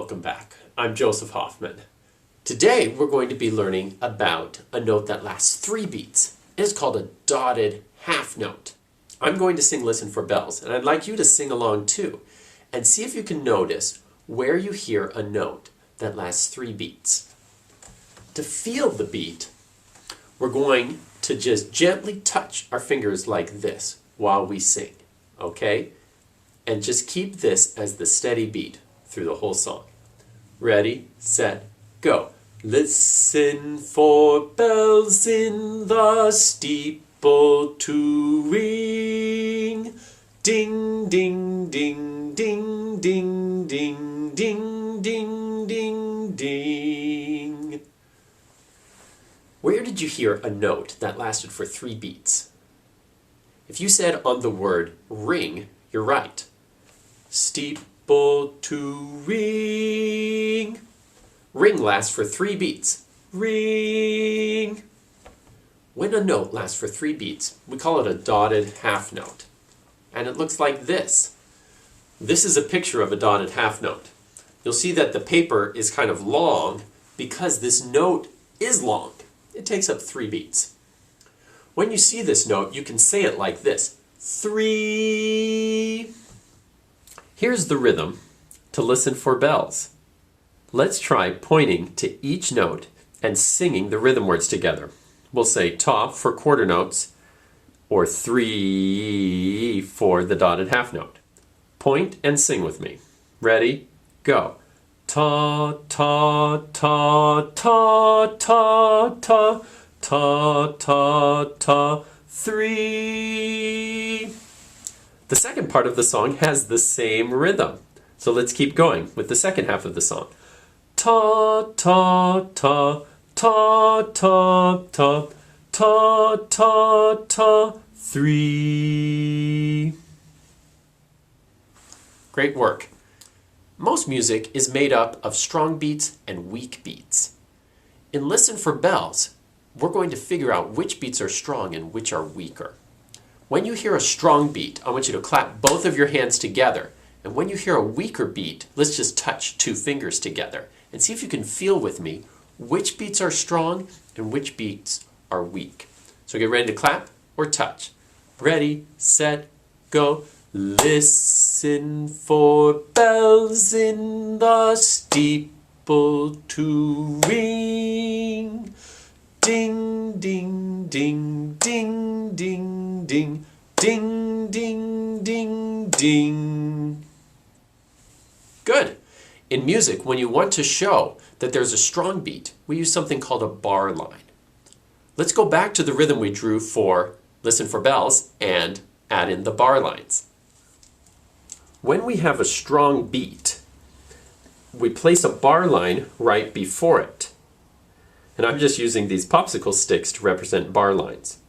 welcome back. I'm Joseph Hoffman. Today we're going to be learning about a note that lasts 3 beats. It's called a dotted half note. I'm going to sing Listen for Bells, and I'd like you to sing along too, and see if you can notice where you hear a note that lasts 3 beats. To feel the beat, we're going to just gently touch our fingers like this while we sing, okay? And just keep this as the steady beat through the whole song. Ready, set, go. Listen for bells in the steeple to ring. Ding, ding, ding, ding, ding, ding, ding, ding, ding, ding. Where did you hear a note that lasted for 3 beats? If you said on the word ring, you're right. Steeple to ring. Ring lasts for 3 beats. Ring. When a note lasts for 3 beats, we call it a dotted half note. And it looks like this. This is a picture of a dotted half note. You'll see that the paper is kind of long because this note is long. It takes up 3 beats. When you see this note, you can say it like this. 3. Here's the rhythm to Listen for Bells. Let's try pointing to each note and singing the rhythm words together. We'll say ta for quarter notes or 3 for the dotted half note. Point and sing with me. Ready? Go. Ta, ta, ta, ta, ta, ta, ta, ta, ta, 3. The second part of the song has the same rhythm. So let's keep going with the second half of the song. Ta, ta, ta, ta, ta, ta, ta, ta, ta, 3. Great work. Most music is made up of strong beats and weak beats. In Listen for Bells, we're going to figure out which beats are strong and which are weaker. When you hear a strong beat, I want you to clap both of your hands together. And when you hear a weaker beat, let's just touch 2 fingers together and see if you can feel with me which beats are strong and which beats are weak. So get ready to clap or touch. Ready, set, go. Listen for bells in the steeple to ring. Ding, ding, ding, ding, ding, ding, ding, ding, ding, ding. Good. In music, when you want to show that there's a strong beat, we use something called a bar line. Let's go back to the rhythm we drew for Listen for Bells and add in the bar lines. When we have a strong beat, we place a bar line right before it. And I'm just using these popsicle sticks to represent bar lines.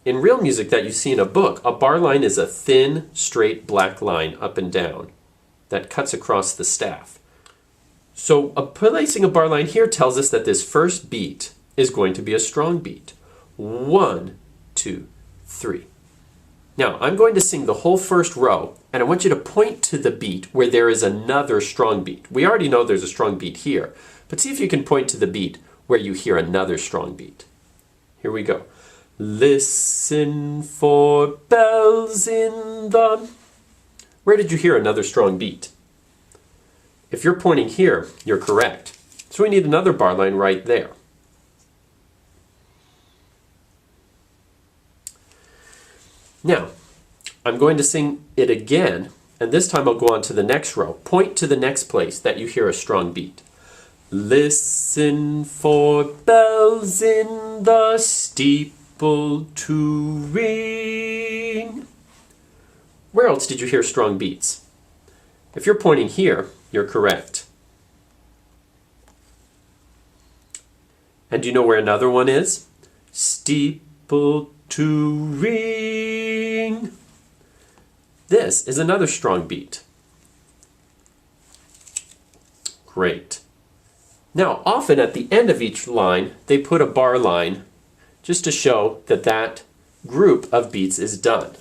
In real music that you see in a book, a bar line is a thin, straight black line up and down that cuts across the staff. So placing a bar line here tells us that this first beat is going to be a strong beat. 1, 2, 3. Now, I'm going to sing the whole first row, and I want you to point to the beat where there is another strong beat. We already know there's a strong beat here, but see if you can point to the beat where you hear another strong beat. Here we go. Listen for bells in the... Where did you hear another strong beat? If you're pointing here, you're correct. So we need another bar line right there. Now, I'm going to sing it again, and this time I'll go on to the next row. Point to the next place that you hear a strong beat. Listen for bells in the steeple to ring. Where else did you hear strong beats? If you're pointing here, you're correct. And do you know where another one is? Steeple to ring. This is another strong beat. Great. Now, often at the end of each line, they put a bar line just to show that that group of beats is done.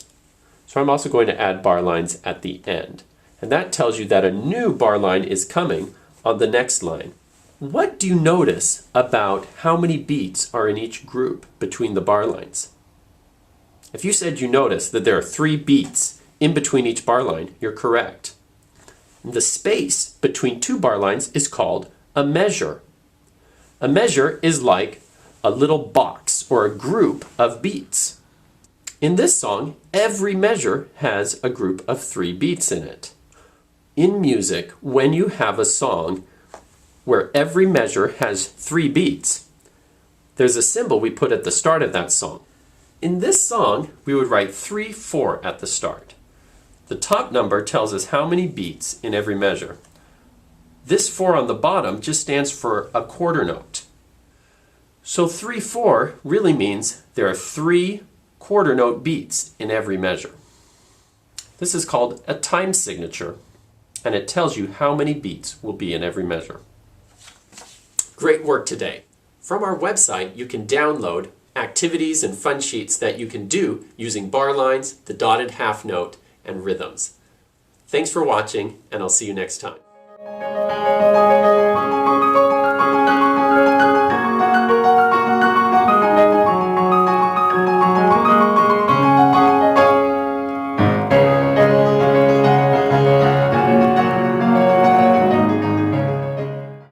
So I'm also going to add bar lines at the end. And that tells you that a new bar line is coming on the next line. What do you notice about how many beats are in each group between the bar lines? If you said you notice that there are 3 beats in between each bar line, you're correct. The space between 2 bar lines is called a measure. A measure is like a little box or a group of beats. In this song, every measure has a group of 3 beats in it. In music, when you have a song where every measure has 3 beats, there's a symbol we put at the start of that song. In this song, we would write 3/4 at the start. The top number tells us how many beats in every measure. This 4 on the bottom just stands for a quarter note. So 3/4 really means there are 3 quarter note beats in every measure. This is called a time signature, and it tells you how many beats will be in every measure. Great work today. From our website, you can download activities and fun sheets that you can do using bar lines, the dotted half note, and rhythms. Thanks for watching, and I'll see you next time.